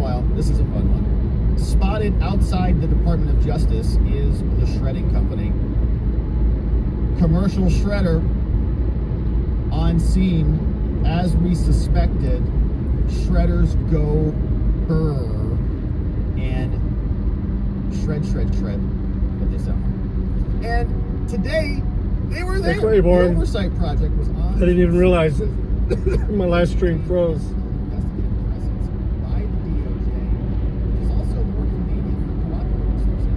Meanwhile, this is a fun one. Spotted outside the Department of Justice is the shredding company. Commercial shredder on scene, as we suspected. Shredders go burr and shred. What they sound like. And today they were there. Hey, the oversight project was on. I didn't even realize it. My live stream froze.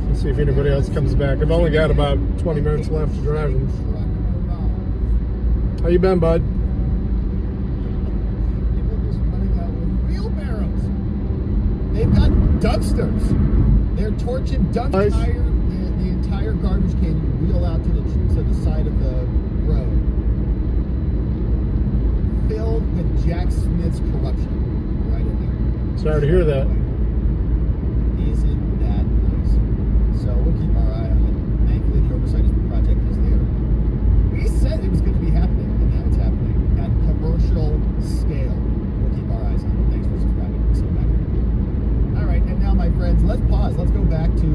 Let's see if anybody else comes back. I've only got about 20 minutes left to drive. How you been, bud? They've got dumpsters. They're torching dumpsters. Nice. The entire garbage can you wheel out to the side of the road, filled with Jack Smith's corruption right in there. Sorry to hear that. Isn't that nice? So we'll keep our eye on it. Thankfully, the oversight project is there. We said it was going to be happening, and now it's happening at commercial scale. We'll keep our eyes on it. Thanks for subscribing. See you back here. All right, and now, my friends, let's pause. Let's go back to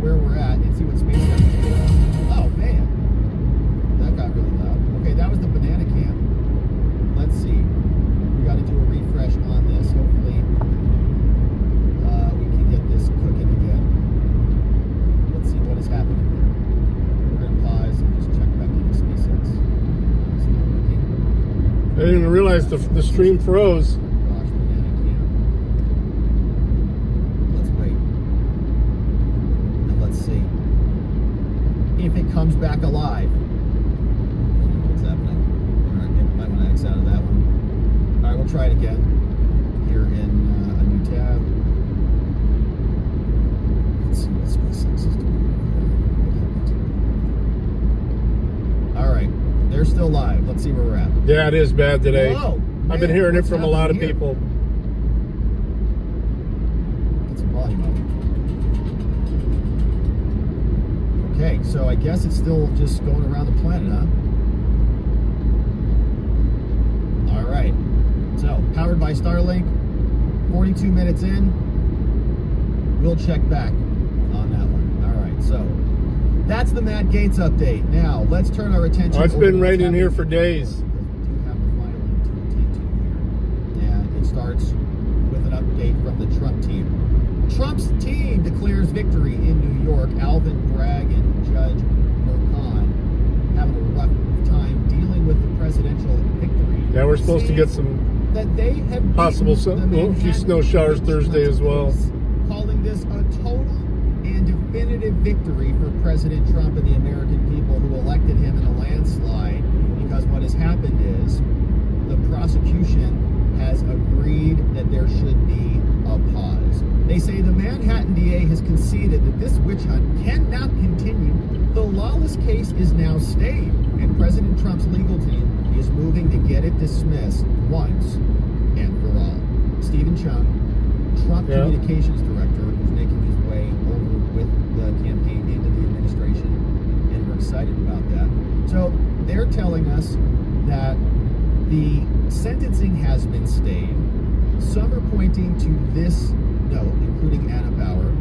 where we're at and see what space is doing. Oh, man. That got really loud. Okay, that was the banana can. Let's see. We got to do a refresh on this. Hopefully, we can get this cooking again. Let's see what is happening here. We're going to pause and just check back into SpaceX. It's not working. I didn't even realize the stream froze. Gosh, banana can. Let's wait. And let's see if it comes back alive. What's happening? All right, might want to X out of that one. All right, we'll try it again here in a new tab. Let's see what SpaceX is doing. All right, they're still live. Let's see where we're at. Yeah, it is bad today. Whoa, I've been man, hearing it what's from a lot of happening here? people. Get some volume up. Okay, so I guess it's still just going around the planet, huh? All right. So, powered by Starlink, 42 minutes in. We'll check back on that one. All right, so that's the Matt Gaetz update. Now, let's turn our attention Oh, it's over been to what's raining here happening. for days. We do have a filing to attend to here. And it starts with an update from the Trump team. Trump's team declares victory in New York. Alvin Bragg and Judge Merchan having a rough time dealing with the presidential victory. Yeah, we're supposed to get some that they have possible beaten the a few Manhattan snow showers Thursday as well. calling this a total and definitive victory for President Trump and the American people who elected him in a landslide, because what has happened is the prosecution has agreed that there should be a pause. They say the Manhattan DA has conceded that this witch hunt cannot continue. The lawless case is now stayed, and President Trump's legal team is moving to get it dismissed once and for all. Stephen Chung, Trump communications director, who's making his way over with the campaign into the administration, and we're excited about that. So they're telling us that the sentencing has been stayed. Some are pointing to this note, including Anna Bauer,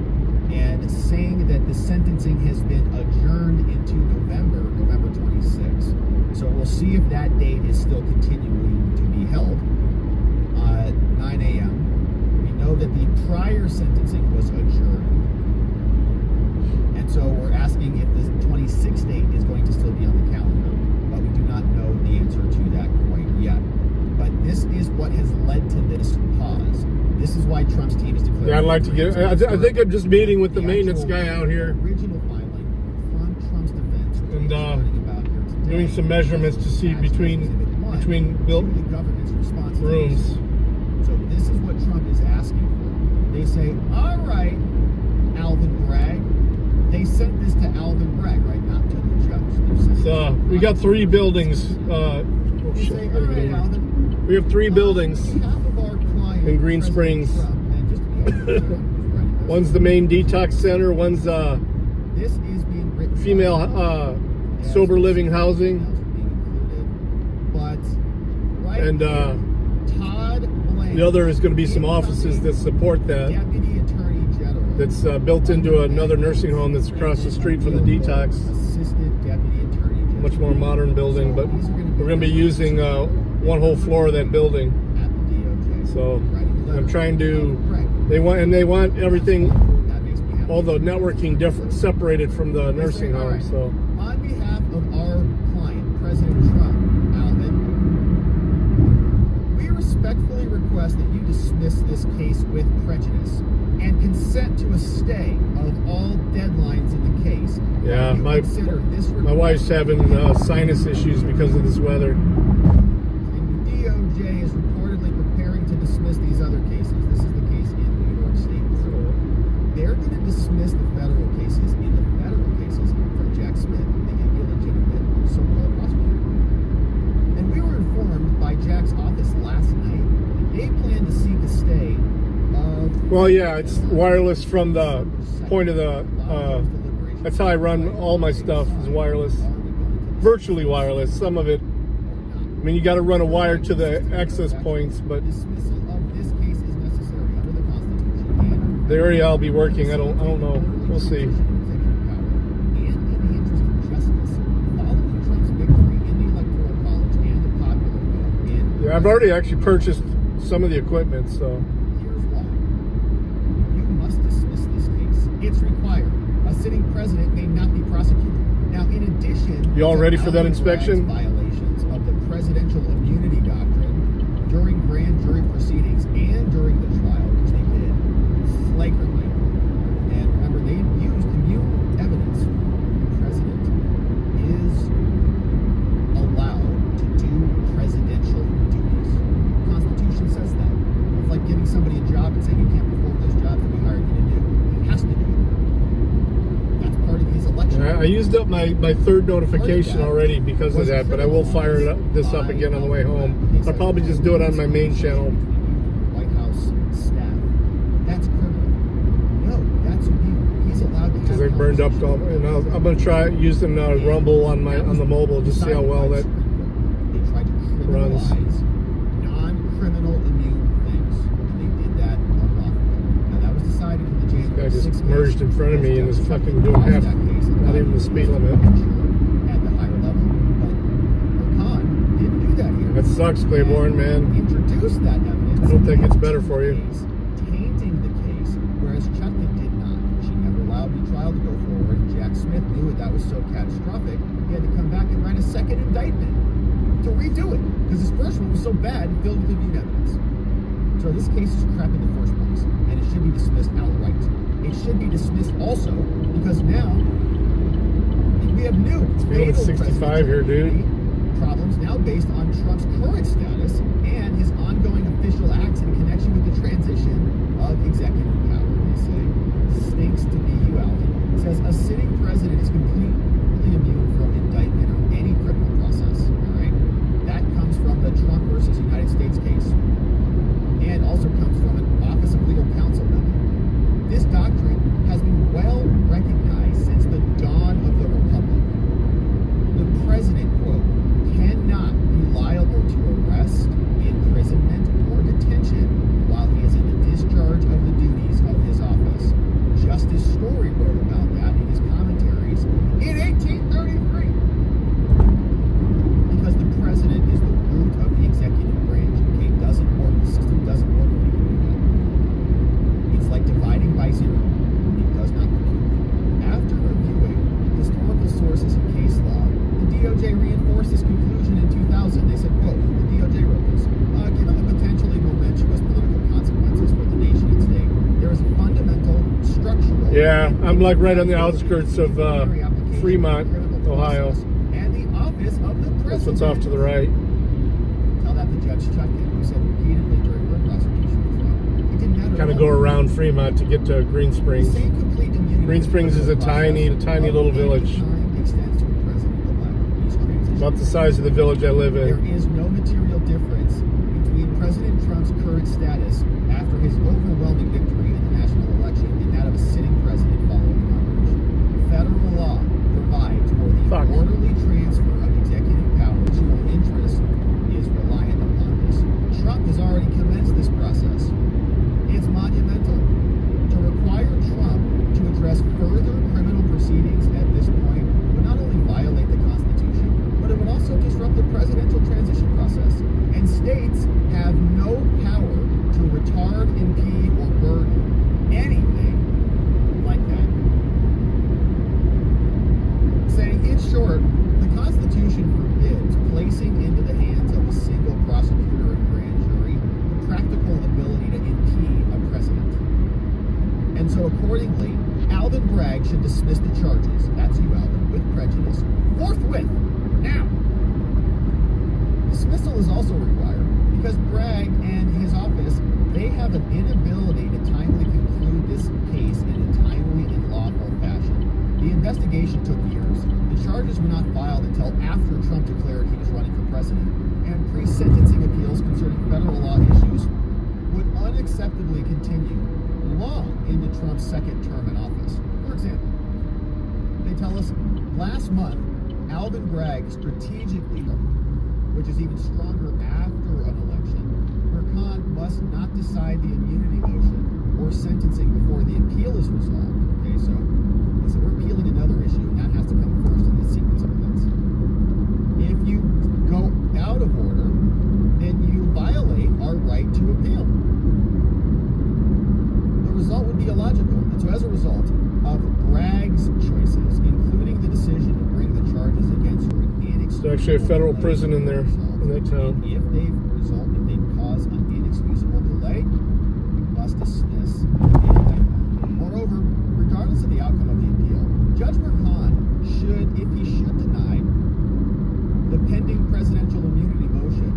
and saying that the sentencing has been adjourned into November 26th. So we'll see if that date is still continuing to be held at 9 a.m. We know that the prior sentencing was adjourned. And so we're asking if the 26th date is going to still be on the calendar, but we do not know the answer to that quite yet. But this is what has led to this pause. This is why Trump's team is declaring. Yeah, I'd like to get. I think I'm just meeting with the maintenance guy out here, Original filing from Trump's defense, and about here today, doing some measurements to see between built the government's response to rooms. this. So this is what Trump is asking for. They say, all right, Alvin Bragg. They sent this to Alvin Bragg, right? Not to the judge. So we got 3 buildings. They say, all right, Alvin. We have 3 buildings On behalf of our client, in Green President Springs. Trump, and just to be open, One's the main detox center. One's this is being written female sober living housing, But right and here, Todd Blank. The other is going to be some offices that support that. Deputy Attorney General. That's built into another nursing home that's across the street from the detox. Assistant Deputy Attorney General. Much more modern building, but we're going to be using one whole floor of that building. At the DOJ. So I'm trying to. They want everything, That makes me happy. all the networking different, separated from the nursing home. So on behalf of our client, President Trump, Alvin, we respectfully request that you dismiss this case with prejudice and consent to a stay of all deadlines in the case. yeah, You consider this my wife's having sinus issues because of this weather. And the DOJ is reportedly preparing to dismiss these other cases. This is the case in New York State. They're going to dismiss the federal cases in the federal cases from Jack Smith, the illegitimate so-called prosecutor. And we were informed by Jack's office last night that they plan to seek a stay of... Well, yeah, it's wireless from the point of the. That's how I run all my stuff, is wireless, virtually wireless. Some of it, I mean, you got to run a wire to the access points, but Dismissal of this case is necessary under the Constitution and the area I'll be working, I don't know. We'll see. And in the interest of justice, following Trump's victory in the Electoral College and the popular vote in... Yeah, I've already actually purchased some of the equipment, so. Here's why. You must dismiss this case. It's required. A sitting president may not be prosecuted. Now, in addition... You all to ready for that Alvin inspection? Bragg's violations of the presidential immunity doctrine during grand jury proceedings and during the trial, which they did flagrantly. And remember, they used immune evidence. The president is allowed to do presidential duties. The Constitution says that. It's like giving somebody a job and saying you can't perform those jobs that we hired you to do. He has to do it. That's part of his election. I used up my third notification already because of that, but I will fire this up again on the way home. I'll probably just do it on my main channel. White House staff. That's criminal. No, that's he's allowed to. Because they burned up, and I'm gonna try using Rumble on the mobile, just see how well that They tried to runs. criminalize non-criminal immune things, and they did that unlawfully. Now that was decided in the January Guy just 6th merged case. in front of me and was Justice fucking doing half, that case and not allowed even the speed limit. at the higher level. But Khan didn't do that here. That sucks, Claiborne, man. Introduced that evidence. I hope that gets better for you. Tainting the case, whereas Chucky did not. She never allowed the trial to go forward. Jack Smith knew that was so catastrophic, he had to come back and write a second indictment to redo it, because his first one was so bad and filled with immune evidence. So this case is crap in the first place, and it should be dismissed outright. It should be dismissed also because now we have new Feeling fatal 65 here, dude. problems now based on Trump's current status and his ongoing official acts in connection with the transition of executive power. They say, stinks to be you, Alvin. It says a sitting president is completely immune from indictment or any criminal process. All right, that comes from the Trump versus United States case, and also comes from an Office of Legal Counsel memo. This doctrine has been well recognized since the dawn of the Republic. The president, quote, cannot be liable to arrest, imprisonment, or detention while he is in the discharge of the duties of his office. Justice Story wrote about that in his commentaries in 1833. Because the president is the root of the executive branch. Okay, it doesn't work. The system doesn't work when you do that. It's like dividing by zero. It does not work. After reviewing historical sources and case law, the DOJ reinforced this conclusion in 2000. They said, quote, the DOJ wrote this, given the potentially momentous political consequences for the nation and state, there is a fundamental structural... Yeah, I'm like right on the outskirts of Fremont, Ohio. And the office of the president... That's what's off to the right. Tell that to Judge Chucky, who said repeatedly during her prosecution of Trump. It didn't matter... Kind of go around Fremont to get to Green Springs. Green Springs is a tiny little village. About the size of the village I live There in. is no material difference between President Trump's current status after his overwhelming victory in the national election and that of a sitting president following inauguration. Federal law provides for the orderly transfer of executive power. National interest is reliant upon this. Trump has already should dismiss the charges, that's you, Alvin, with prejudice, forthwith, now. Dismissal is also required because Bragg and his office, they have an inability to timely conclude this case in a timely and lawful fashion. The investigation took years. The charges were not filed until after Trump declared he was running for president, and pre-sentencing appeals concerning federal law issues would unacceptably continue long into Trump's second term in office. For example, they tell us last month, Alvin Bragg strategically, which is even stronger after an election, where Khan must not decide the immunity motion or sentencing before the appeal is resolved. Okay, so we're appealing another issue, and that has to come first in the sequence of events. If you go out of order, then you violate our right to appeal. The result would be illogical. And so as a result of Bragg's choices, including the decision to bring the charges against her in There's actually a federal prison in there, in that town. If they cause an inexcusable delay, you must dismiss the indictment. Moreover, regardless of the outcome of the appeal, Judge Khan should, if he should deny the pending presidential immunity motion,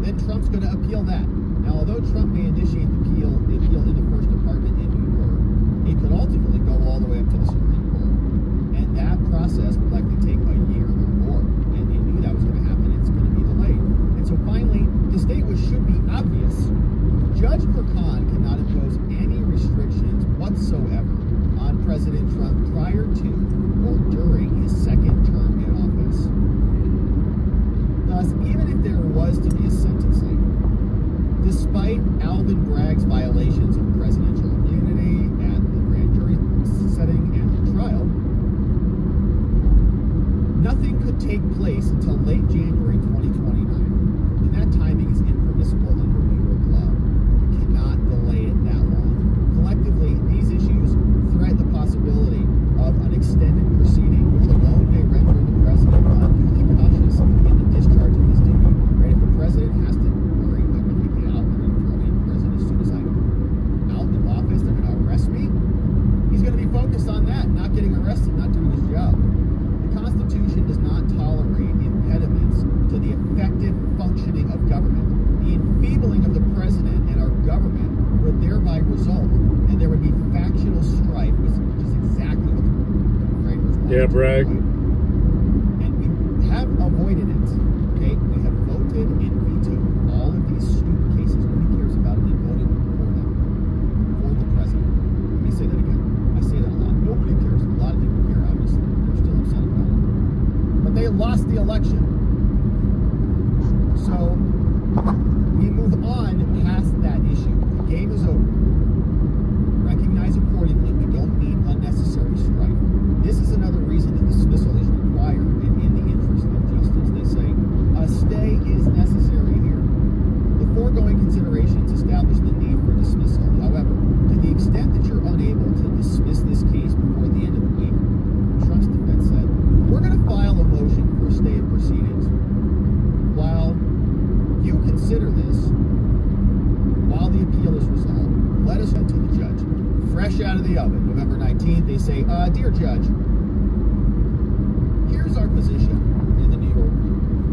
then Trump's going to appeal that. Now, although Trump may initiate the appeal in the first department in New York, it could ultimately go all the way up to the Supreme Court. And that process would likely take a year or more. And they knew that was going to happen. It's going to be delayed. And so finally, the statement should be obvious. Judge Khan cannot impose any restrictions whatsoever on President Trump prior to or during his second term in office. Thus, even if there was to be a sentencing, despite Alvin Bragg's violations of presidential immunity at the grand jury setting and the trial, nothing could take place until late January 2029. And that timing is impermissible under New York law. You cannot delay it that long. Collectively, these issues threaten the possibility of an extended proceeding, which alone may render the president unduly cautious in the discharge of his duty. Right? If the president has to worry about when we get out there and throw me in prison as soon as I'm out in office, they're going to arrest me. He's going to be focused on that, not getting arrested, not doing his job. The Constitution does not tolerate impediments to the effective functioning of government. The enfeebling of the president and our government would thereby result, and there would be factional strife, which is exactly what the framers wanted. Yeah, Bragg. And we have avoided it. Okay, we have voted and vetoed all of these stupid cases. Nobody cares about it. They voted for them, for the president. Let me say that again. I say that a lot. Nobody cares. A lot of people care, obviously. They're still upset about it. But they lost the election. So we move on past that issue. The game is over. Recognize accordingly, we don't need unnecessary strife. This is another reason that dismissal is required and in the interest of justice. They say a stay is necessary here. The foregoing considerations establish the need for dismissal. However, to the extent that you're unable to dismiss this case before the end of the week, Trump's defense said, we're going to file a motion for a stay of proceedings. While you consider this, while the appeal is resolved, let us send to the judge. Fresh out of the oven, November 19th, they say, dear judge, here's our position in the New York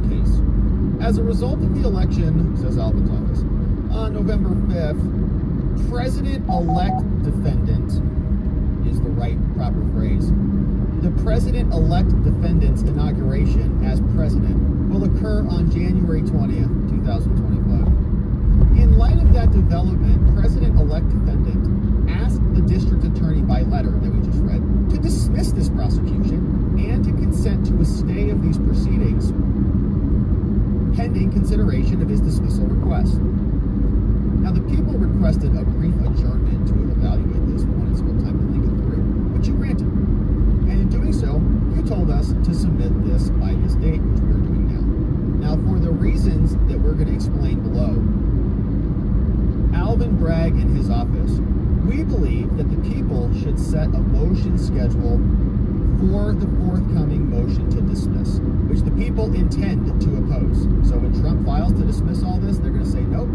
case. As a result of the election, says Alvin's office, on November 5th, President-elect defendant is the right proper phrase. The President-elect defendant's inauguration as president will occur on January 20th, 2025. In light of that development, President-elect defendant asked the district attorney by letter that we just read to dismiss this prosecution and to consent to a stay of these proceedings pending consideration of his dismissal request. Now, the people requested a brief adjournment to evaluate this. We wanted some time to think it through, which you granted. And in doing so, you told us to submit this by this date, which we are doing now. Now, for the reasons that we're going to explain below, Alvin Bragg and his office, we believe that the people should set a motion schedule for the forthcoming motion to dismiss, which the people intend to oppose. So when Trump files to dismiss all this, they're going to say nope.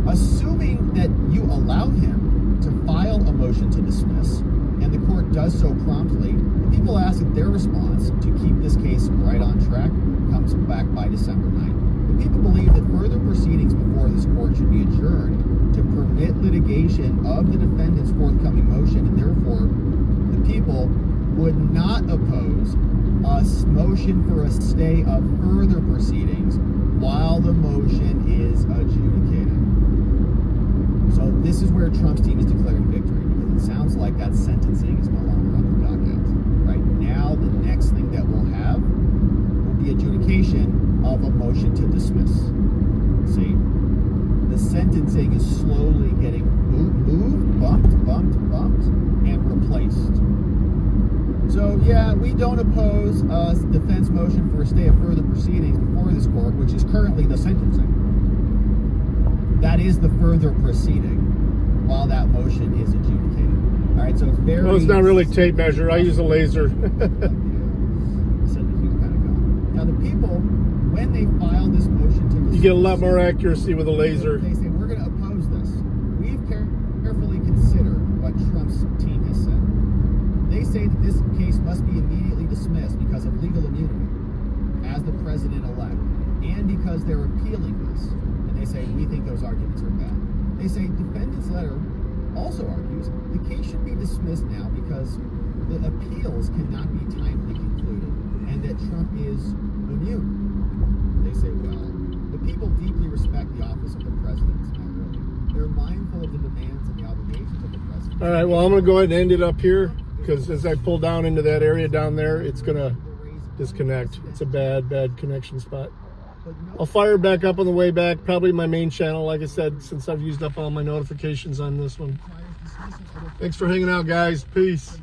Assuming that you allow him to file a motion to dismiss, and the court does so promptly, people ask that their response to keep this case right on track comes back by December 9th. But people believe that further proceedings before this court should be adjourned to permit litigation of the defendant's forthcoming motion, and therefore the people would not oppose a motion for a stay of further proceedings while the motion is adjudicated. So this is where Trump's team is declaring victory, because it sounds like that sentencing is no longer on the docket. Right now, the next thing that we'll have will be adjudication of a motion to dismiss. See, the sentencing is slowly getting moved, bumped, and replaced. So yeah, we don't oppose a defense motion for a stay of further proceedings before this court, which is currently the sentencing. That is the further proceeding while that motion is adjudicated. All right, so it's very... Well, it's not really tape measure. I use a laser. Now the people, when they file this motion to dismiss, You get a lot more accuracy with a laser. They say, we're going to oppose this. We've carefully considered what Trump's team has said. They say that this case must be immediately dismissed because of legal immunity as the president-elect, and because they're appealing this. And they say, we think those arguments are bad. They say, defendant's letter also argues the case should be dismissed now because the appeals cannot be timely concluded, and that Trump is immune. They say, well, the people deeply respect the office of the president. They're mindful of the demands and the obligations of the president. All right, well, I'm going to go ahead and end it up here, because as I pull down into that area down there, it's going to disconnect. It's a bad connection spot. I'll fire it back up on the way back, probably my main channel, like I said, since I've used up all my notifications on this one. Thanks for hanging out, guys. Peace.